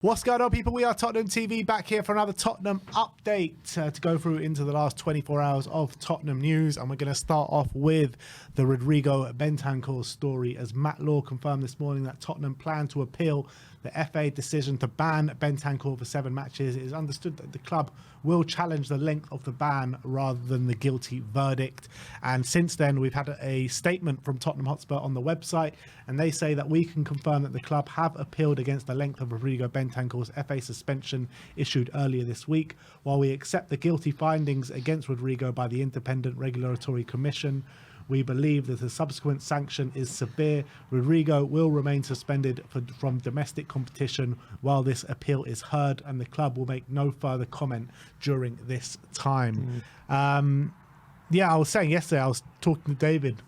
What's going on, people? We are Tottenham TV, back here for another Tottenham update to go through into the last 24 hours of Tottenham news. And we're going to start off with the Rodrigo Bentancur story, as Matt Law confirmed this morning that Tottenham plan to appeal the FA decision to ban Bentancur for 7 matches. It is understood that the club will challenge the length of the ban rather than the guilty verdict. And since then, we've had a statement from Tottenham Hotspur on the website, and they say that we can confirm that the club have appealed against the length of Rodrigo Bentancur's FA suspension issued earlier this week. While we accept the guilty findings against Rodrigo by the Independent Regulatory Commission, we believe that the subsequent sanction is severe. Rodrigo will remain suspended from domestic competition while this appeal is heard, and the club will make no further comment during this time. Yeah, I was saying yesterday, I was talking to David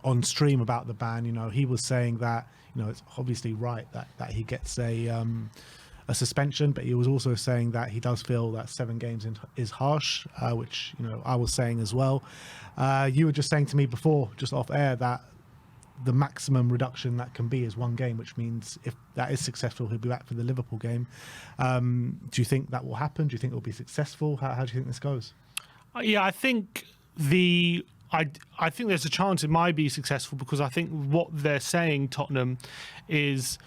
on stream about the ban. You know, he was saying that, you know, it's obviously right that he gets a suspension, but he was also saying that he does feel that 7 games is harsh, which, you know, I was saying as well. You were just saying to me before, just off air, that the maximum reduction that can be is 1 game, which means if that is successful, he'll be back for the Liverpool game. Do you think that will happen? Do you think it will be successful? How do you think this goes? Yeah, I think I think there's a chance it might be successful, because I think what they're saying, Tottenham, is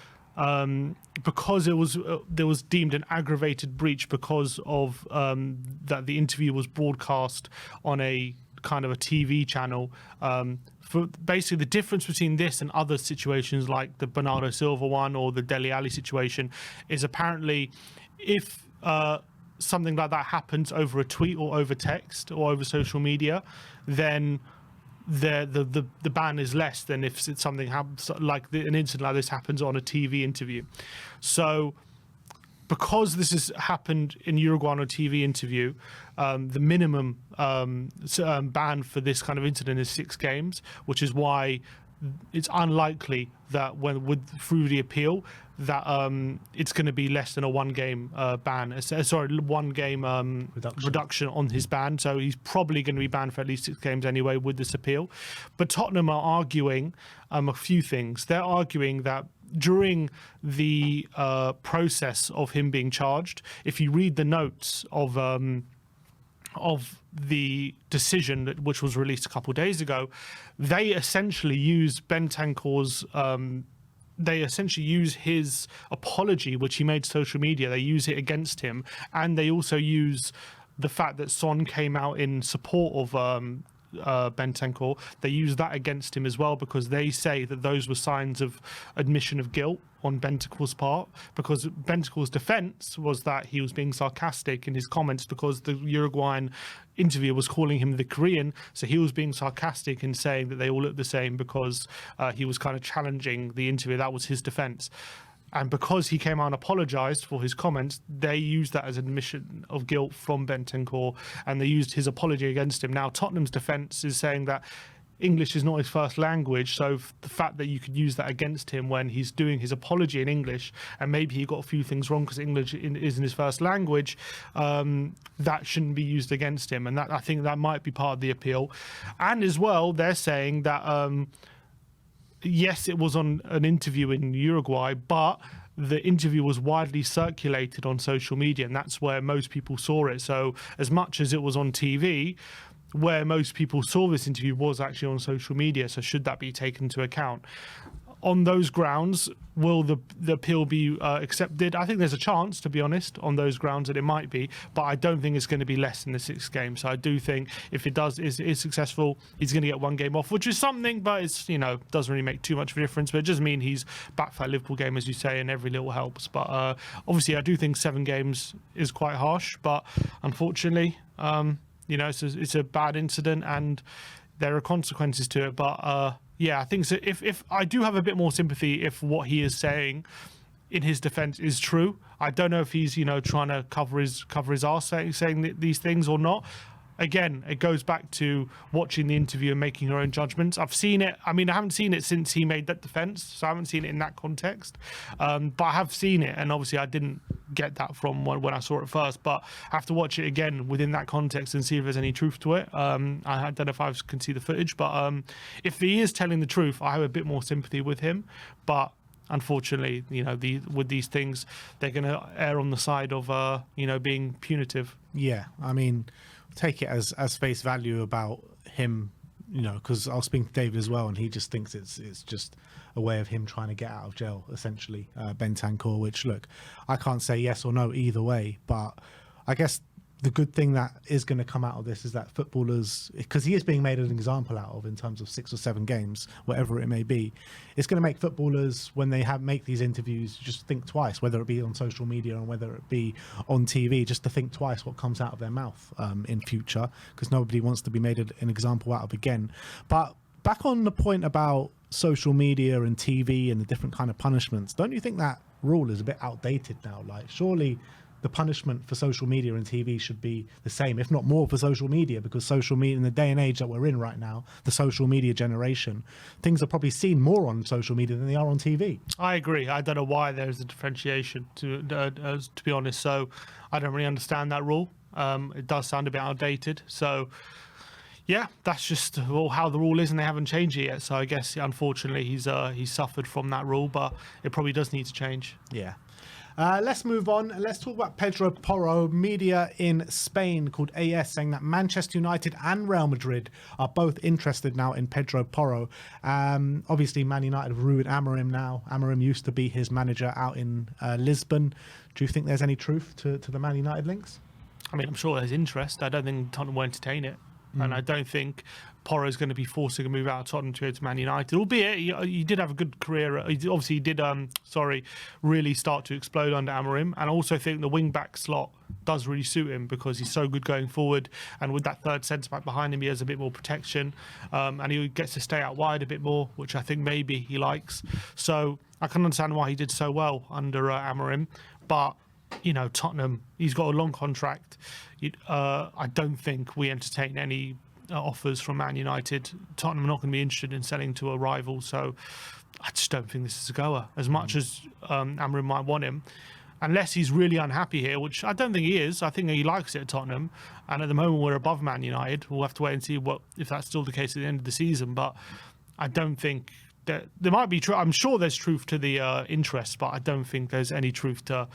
because there was deemed an aggravated breach because of that the interview was broadcast on a kind of a TV channel. For basically the difference between this and other situations like the Bernardo Silva one or the Dele Alli situation is apparently if something like that happens over a tweet or over text or over social media, then the ban is less than if it's something happens, like an incident like this happens on a TV interview. So because this has happened in Uruguay on a TV interview, the minimum ban for this kind of incident is 6 games, which is why it's unlikely that through the appeal that it's going to be less than a 1 game ban. 1 game reduction on his ban. So he's probably going to be banned for at least 6 games anyway with this appeal. But Tottenham are arguing a few things. They're arguing that during the process of him being charged, if you read the notes of the decision which was released a couple of days ago, they essentially use Bentancur's they essentially use his apology, which he made to social media. They use it against him, and they also use the fact that Son came out in support of Bentancur. They use that against him as well, because they say that those were signs of admission of guilt on Bentancur's part, because Bentancur's defense was that he was being sarcastic in his comments because the Uruguayan interviewer was calling him the Korean, so he was being sarcastic in saying that they all look the same because he was kind of challenging the interview. That was his defense. And because he came out and apologized for his comments, they used that as admission of guilt from Bentancur, and they used his apology against him. Now, Tottenham's defense is saying that English is not his first language, so the fact that you could use that against him when he's doing his apology in English, and maybe he got a few things wrong because English isn't his first language, that shouldn't be used against him. And that, I think that might be part of the appeal. And as well, they're saying that yes, it was on an interview in Uruguay, but the interview was widely circulated on social media, and that's where most people saw it. So as much as it was on TV, where most people saw this interview was actually on social media. So should that be taken into account? On those grounds, will the appeal be accepted? I think there's a chance, to be honest, on those grounds that it might be, but I don't think it's going to be less than the 6 games. So I do think if it is successful, he's going to get 1 game off, which is something, but it's, you know, doesn't really make too much of a difference. But it does mean he's back for that Liverpool game, as you say, and every little helps. But obviously, I do think 7 games is quite harsh, but unfortunately, you know, it's a bad incident and there are consequences to it. But yeah, I think so. If I do have a bit more sympathy if what he is saying in his defense is true. I don't know if he's, you know, trying to cover his arse saying these things or not. Again, it goes back to watching the interview and making your own judgments. I've seen it. I mean, I haven't seen it since he made that defense, so I haven't seen it in that context. But I have seen it, and obviously I didn't get that from when I saw it first. But I have to watch it again within that context and see if there's any truth to it. I don't know if I can see the footage, but if he is telling the truth, I have a bit more sympathy with him. But unfortunately, with these things, they're going to err on the side of being punitive. Yeah, I mean, take it as face value about him, because I was speaking to David as well, and he just thinks it's just a way of him trying to get out of jail, essentially, Bentancur, which, look, I can't say yes or no either way, but I guess the good thing that is going to come out of this is that footballers, because he is being made an example out of in terms of 6 or 7 games, whatever it may be, it's going to make footballers, when they make these interviews, just think twice, whether it be on social media or whether it be on TV, just to think twice what comes out of their mouth in future, because nobody wants to be made an example out of again. But back on the point about social media and TV and the different kind of punishments, don't you think that rule is a bit outdated now? Like, surely the punishment for social media and TV should be the same, if not more, for social media, because social media, in the day and age that we're in right now, the social media generation, things are probably seen more on social media than they are on TV. I agree. I don't know why there's a differentiation, to be honest. So I don't really understand that rule. It does sound a bit outdated. So yeah, that's just how the rule is, and they haven't changed it yet. So I guess, unfortunately, he's suffered from that rule, but it probably does need to change. Yeah. Let's move on. Let's talk about Pedro Porro. Media in Spain called AS saying that Manchester United and Real Madrid are both interested now in Pedro Porro. Obviously, Man United have ruined Amorim now. Amorim used to be his manager out in Lisbon. Do you think there's any truth to the Man United links? I mean, I'm sure there's interest. I don't think Tottenham will entertain it. And I don't think Porro is going to be forcing a move out of Tottenham to go to Man United, albeit he did have a good career. Obviously, he did really start to explode under Amorim, and I also think the wing-back slot does really suit him because he's so good going forward, and with that third centre-back behind him, he has a bit more protection, and he gets to stay out wide a bit more, which I think maybe he likes. So I can understand why he did so well under Amorim, but Tottenham, he's got a long contract. I don't think we entertain any offers from Man United. Tottenham are not going to be interested in selling to a rival, so I just don't think this is a goer. As much as Amorim might want him, unless he's really unhappy here, which I don't think he is. I think he likes it at Tottenham, and at the moment we're above Man United. We'll have to wait and see if that's still the case at the end of the season, but I don't think that there might be I'm sure there's truth to the interest, but I don't think there's any truth to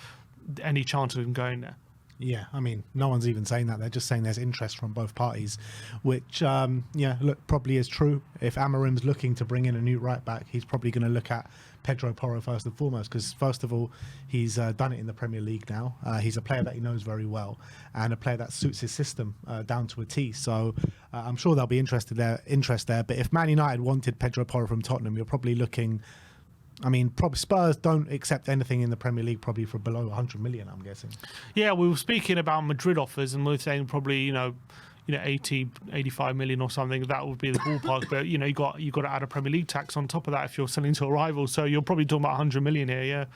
any chance of him going there. Yeah, I mean, no one's even saying that. They're just saying there's interest from both parties, which, probably is true. If Amorim's looking to bring in a new right-back, he's probably going to look at Pedro Porro first and foremost, because, first of all, he's done it in the Premier League now. He's a player that he knows very well, and a player that suits his system down to a T. So I'm sure there'll be interest there. But if Man United wanted Pedro Porro from Tottenham, you're probably looking... I mean, probably Spurs don't accept anything in the Premier League probably for below 100 million, I'm guessing. Yeah, we were speaking about Madrid offers, and we were saying probably, 80, 85 million or something. That would be the ballpark. But, you got to add a Premier League tax on top of that if you're selling to a rival. So you're probably talking about 100 million here,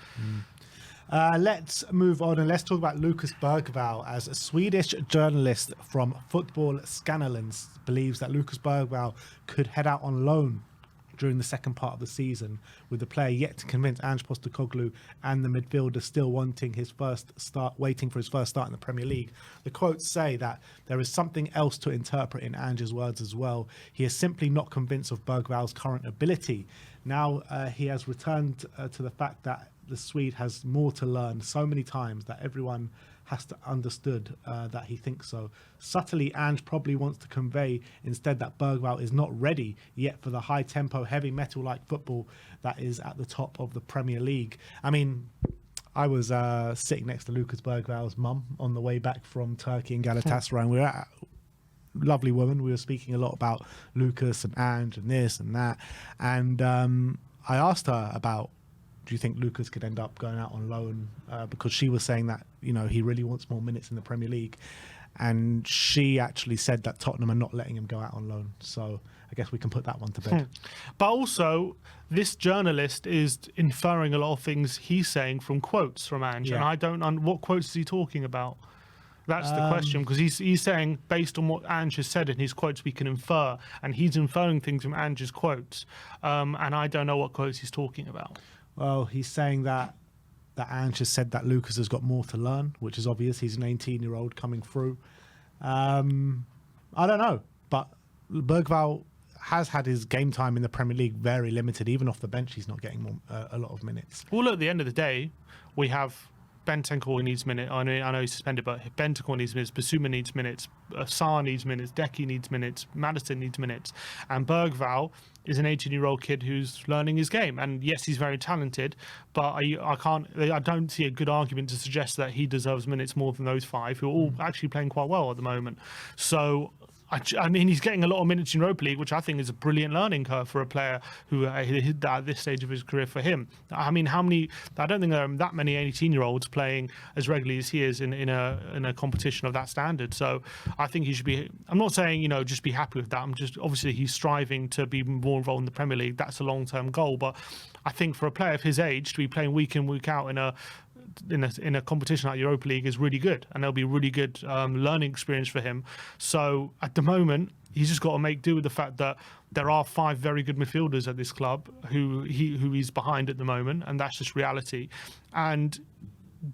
yeah. Let's move on and let's talk about Lucas Bergvall, as a Swedish journalist from Football Scandalens believes that Lucas Bergvall could head out on loan during the second part of the season, with the player yet to convince Ange Postecoglou and the midfielder still waiting for his first start in the Premier League. The quotes say that there is something else to interpret in Ange's words as well. He is simply not convinced of Bergvall's current ability. Now he has returned to the fact that the Swede has more to learn so many times that everyone has to understood that he thinks so. Subtly, Ange probably wants to convey instead that Bergvall is not ready yet for the high-tempo, heavy metal-like football that is at the top of the Premier League. I mean, I was sitting next to Lucas Bergvall's mum on the way back from Turkey and Galatasaray, and we were at lovely woman. We were speaking a lot about Lucas and Ange and this and that, and I asked her about, do you think Lucas could end up going out on loan? Because she was saying that, he really wants more minutes in the Premier League. And she actually said that Tottenham are not letting him go out on loan. So I guess we can put that one to bed. But also, this journalist is inferring a lot of things he's saying from quotes from Ange. Yeah. And I what quotes is he talking about? That's the question, because he's saying, based on what Ange has said in his quotes, we can infer. And he's inferring things from Ange's quotes. And I don't know what quotes he's talking about. Well, he's saying that Ange has said that Lucas has got more to learn, which is obvious. He's an 18-year-old coming through. I don't know, but Bergvall, has had his game time in the Premier League very limited. Even off the bench, he's not getting a lot of minutes. Well, look, at the end of the day, we have Bentancur needs minutes. I know he's suspended, but Bentancur needs minutes. Basuma needs minutes. Sarr needs minutes. Decky needs minutes. Madison needs minutes. And Bergvall is an 18-year-old kid who's learning his game. And yes, he's very talented, but I don't see a good argument to suggest that he deserves minutes more than those five, who are all actually playing quite well at the moment. So I mean, he's getting a lot of minutes in Europa League, which I think is a brilliant learning curve for a player who at this stage of his career for him. I mean, I don't think there are that many 18-year-olds playing as regularly as he is in a competition of that standard. So I think he should be. I'm not saying just be happy with that. I'm just obviously he's striving to be more involved in the Premier League. That's a long-term goal. But I think for a player of his age to be playing week in week out in a competition like Europa League is really good, and there'll be really good learning experience for him. So at the moment, he's just got to make do with the fact that there are 5 very good midfielders at this club who he's behind at the moment, and that's just reality. And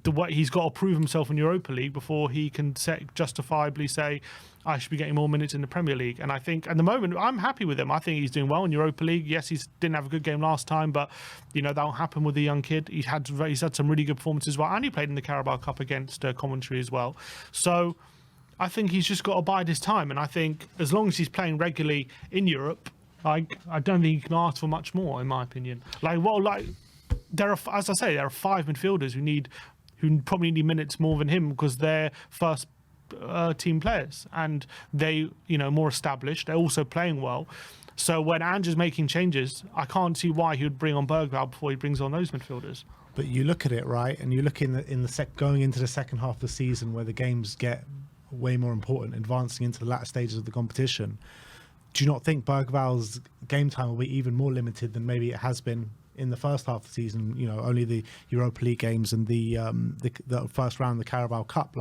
the way he's got to prove himself in Europa League before he can justifiably say, I should be getting more minutes in the Premier League. And I think at the moment, I'm happy with him. I think he's doing well in Europa League. Yes, he didn't have a good game last time, but that'll happen with the young kid. He's had some really good performances as well, and he played in the Carabao Cup against Coventry as well. So I think he's just got to bide his time. And I think as long as he's playing regularly in Europe, I don't think he can ask for much more, in my opinion. There are, as I say, there are 5 midfielders who probably need minutes more than him because they're first team players and they more established. They're also playing well. So when Ange's making changes, I can't see why he would bring on Bergvall before he brings on those midfielders. But you look at it, right, and you look going into the second half of the season where the games get way more important, advancing into the latter stages of the competition. Do you not think Bergvall's game time will be even more limited than maybe it has been in the first half of the season? Only the Europa League games and the first round of the Carabao Cup.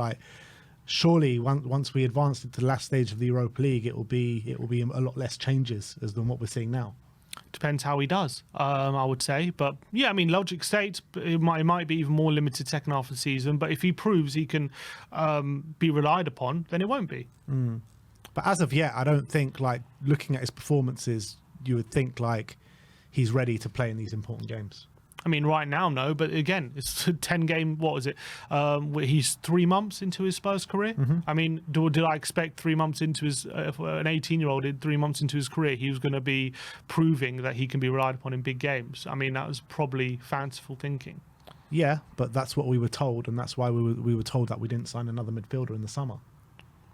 Surely once we advance into the last stage of the Europa League, it will be a lot less changes than what we're seeing now. Depends how he does, I would say. But yeah, I mean, logic states it might be even more limited second half of the season. But if he proves he can be relied upon, then it won't be. But as of yet, I don't think, looking at his performances, you would think he's ready to play in these important games. I mean, right now, no. But again, it's a 10-game. What was it? He's 3 months into his Spurs career. I mean, did I expect 3 months into his an 18-year-old 3 months into his career, he was going to be proving that he can be relied upon in big games? I mean, that was probably fanciful thinking. Yeah, but that's what we were told, and that's why we were told that we didn't sign another midfielder in the summer.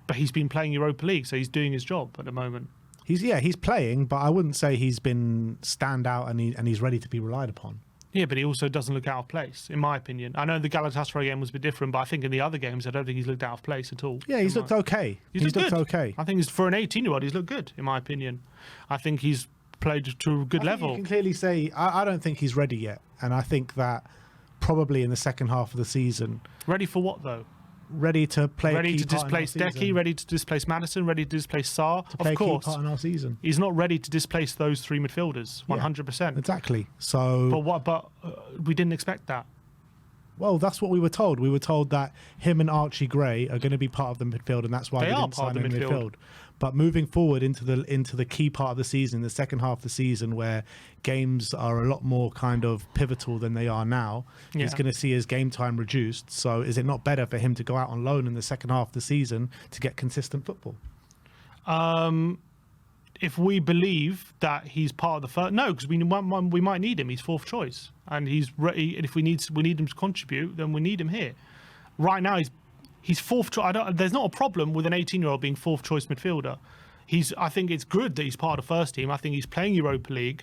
But he's been playing Europa League, so he's doing his job at the moment. He's playing, but I wouldn't say he's been standout and he's ready to be relied upon. Yeah, but he also doesn't look out of place, in my opinion. I know the Galatasaray game was a bit different, but I think in the other games, I don't think he's looked out of place at all. Yeah, he's looked okay. He's looked okay. I think for an 18-year-old, he's looked good, in my opinion. I think he's played to a good level. You can clearly say, I don't think he's ready yet. And I think that probably in the second half of the season. Ready for what, though? Ready to play. Ready to displace Decky, ready to displace Madison, ready to displace Sarr. Of course, part in our season. He's not ready to displace those 3 midfielders. 100%. Exactly. So, but we didn't expect that. Well, that's what we were told. We were told that him and Archie Gray are going to be part of the midfield, and that's why they didn't sign him in midfield. But moving forward into the key part of the season, the second half of the season, where games are a lot more kind of pivotal than they are now, he's going to see his game time reduced. So is it not better for him to go out on loan in the second half of the season to get consistent football? If we believe that he's part of the first, no, because we might need him. He's 4th choice, and he's ready. And if we need him to contribute, then we need him here. Right now, he's 4th choice. There's not a problem with an 18-year-old being 4th choice midfielder. I think it's good that he's part of the first team. I think he's playing Europa League.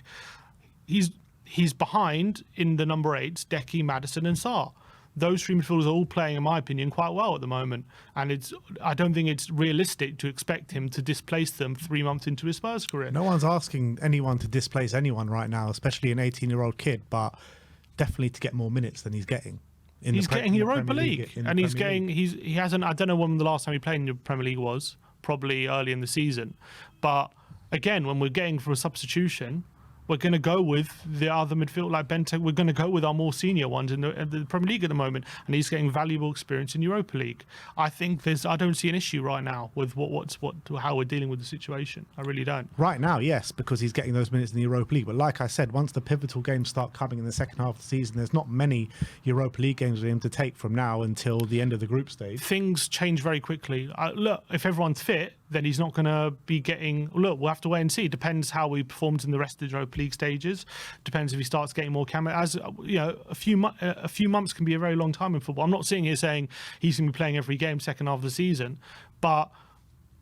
He's behind in the number 8s, Decky, Madison, and Sarr. Those 3 midfielders are all playing, in my opinion, quite well at the moment. And I don't think it's realistic to expect him to displace them 3 months into his Spurs career. No one's asking anyone to displace anyone right now, especially an 18-year-old kid, but definitely to get more minutes than he's getting. He's getting Europa League, and he hasn't. I don't know when the last time he played in the Premier League was. Probably early in the season, but again, when we're getting for a substitution, we're going to go with the other midfield like Bentancur. We're going to go with our more senior ones in the Premier League at the moment, and he's getting valuable experience in Europa League. I think I don't see an issue right now with how we're dealing with the situation. I really don't. Right now, yes, because he's getting those minutes in the Europa League. But like I said, once the pivotal games start coming in the second half of the season, there's not many Europa League games for him to take from now until the end of the group stage. Things change very quickly. Look, if everyone's fit, then he's not going to be getting... Look, we'll have to wait and see. Depends how he performs in the rest of the Europa League stages. Depends if he starts getting more cameo. As you know, a few months can be a very long time in football. I'm not sitting here saying he's going to be playing every game second half of the season, but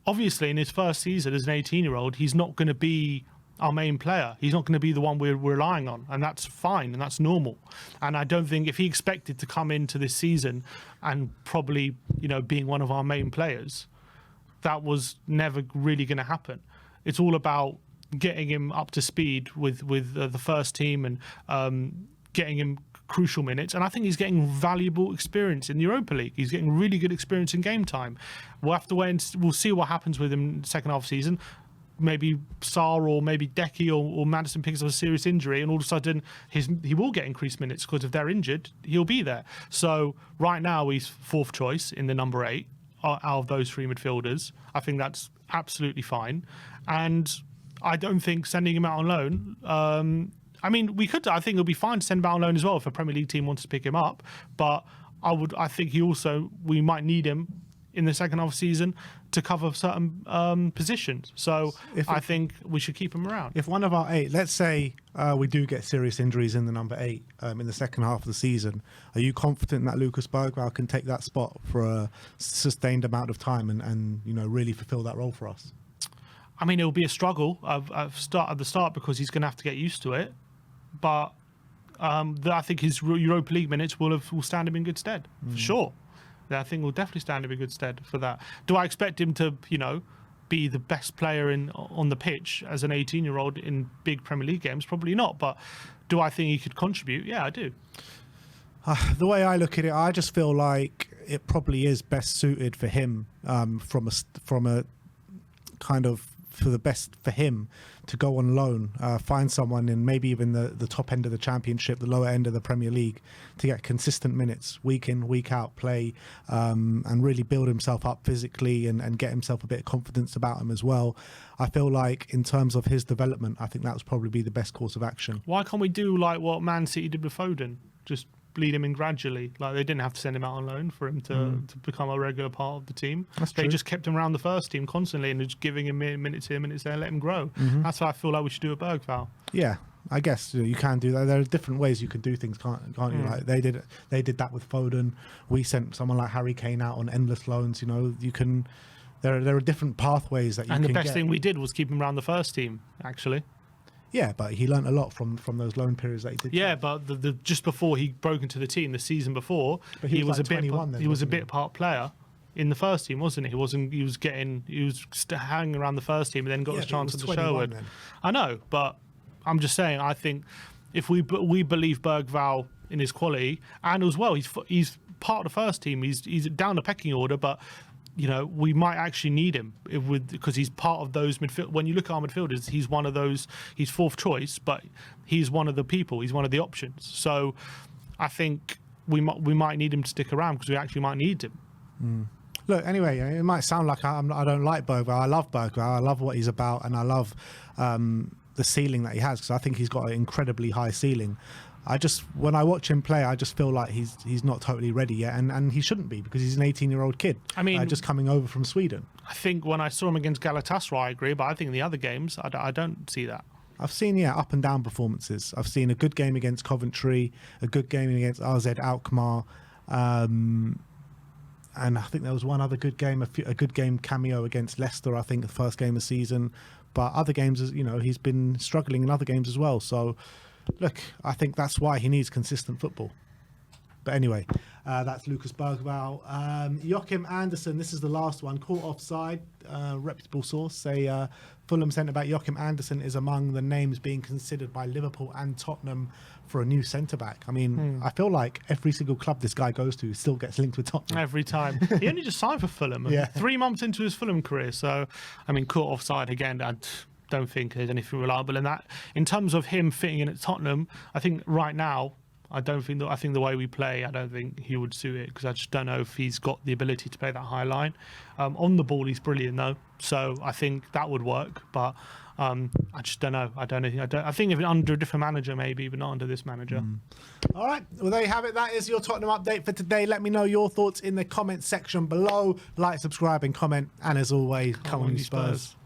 obviously in his first season as an 18-year-old, he's not going to be our main player. He's not going to be the one we're relying on, and that's fine and that's normal. And I don't think if he expected to come into this season and probably, being one of our main players, that was never really going to happen. It's all about getting him up to speed with the first team and getting him crucial minutes. And I think he's getting valuable experience in the Europa League. He's getting really good experience in game time. We'll have to wait and we'll see what happens with him in the second half of the season. Maybe Sarr or maybe Decky or Madison picks up a serious injury, and all of a sudden he will get increased minutes, because if they're injured, he'll be there. So right now he's fourth choice in the number 8 out of those 3 midfielders. I think that's absolutely fine, and I don't think sending him out on loan. I think it'll be fine to send him out on loan as well if a Premier League team wants to pick him up. But I think we might need him in the second half of the season to cover certain positions. So I think we should keep him around. If one of our 8, let's say we do get serious injuries in the number 8 in the second half of the season, are you confident that Lucas Bergvall can take that spot for a sustained amount of time and really fulfill that role for us? I mean, it'll be a struggle at the start because he's going to have to get used to it. But I think his Europa League minutes will stand him in good stead, for sure. I think we'll definitely stand him in good stead for that. Do I expect him to, be the best player on the pitch as an 18-year-old in big Premier League games? Probably not. But do I think he could contribute? Yeah, I do. The way I look at it, I just feel like it probably is best suited for him from a kind of for the best for him to go on loan, find someone in maybe even the top end of the Championship, the lower end of the Premier League, to get consistent minutes, week in, week out play, and really build himself up physically and get himself a bit of confidence about him as well. I feel like in terms of his development, I think that would probably be the best course of action. Why can't we do like what Man City did with Foden? Just bleed him in gradually. Like, they didn't have to send him out on loan for him to become a regular part of the team. They just kept him around the first team constantly and just giving him minutes here, minutes there, let him grow. That's what I feel like we should do at Bergvall. Yeah, I guess you can do that. There are different ways you can do things, can't you? Like they did that with Foden. We sent someone like Harry Kane out on endless loans. You can. There are different pathways that you can get. And the best thing we did was keep him around the first team, actually. Yeah, but he learnt a lot from those loan periods that he did. Yeah, but the just before he broke into the team, the season before, he was a bit part player in the first team, wasn't he? He was hanging around the first team and then got his chance at the Sherwood. I know, but I'm just saying, I think if we believe Bergvall in his quality, and as well, he's part of the first team. He's down the pecking order, but we might actually need him because he's part of those midfield. When you look at our midfielders, he's one of those. He's fourth choice, but he's one of the people. He's one of the options. So I think we might need him to stick around because we actually might need him. Look, anyway, it might sound like I don't like Bergvall. I love Bergvall. I love what he's about, and I love the ceiling that he has, because I think he's got an incredibly high ceiling. When I watch him play, I just feel like he's not totally ready yet, and he shouldn't be, because he's an 18-year-old kid. I mean, just coming over from Sweden. I think when I saw him against Galatasaray, I agree, but I think in the other games, I don't see that. I've seen up and down performances. I've seen a good game against Coventry, a good game against AZ Alkmaar, and I think there was one other good game, a good game cameo against Leicester, I think, the first game of the season. But other games, he's been struggling in other games as well. So, look, I think that's why he needs consistent football. But anyway, that's Lucas Bergvall. Joachim Andersen, this is the last one. Caught offside, reputable source say Fulham centre-back Joachim Andersen is among the names being considered by Liverpool and Tottenham for a new centre-back. I mean, I feel like every single club this guy goes to still gets linked with Tottenham. Every time. He only just signed for Fulham 3 months into his Fulham career. So, I mean, caught offside again. don't think there's anything reliable in that. In terms of him fitting in at Tottenham, I think right now, I think the way we play, I don't think he would suit it, because I just don't know if he's got the ability to play that high line. On the ball, he's brilliant though, so I think that would work. But I just don't know. I think if under a different manager, maybe, but not under this manager. All right. Well, there you have it. That is your Tottenham update for today. Let me know your thoughts in the comment section below. Like, subscribe, and comment. And as always, come on, you Spurs.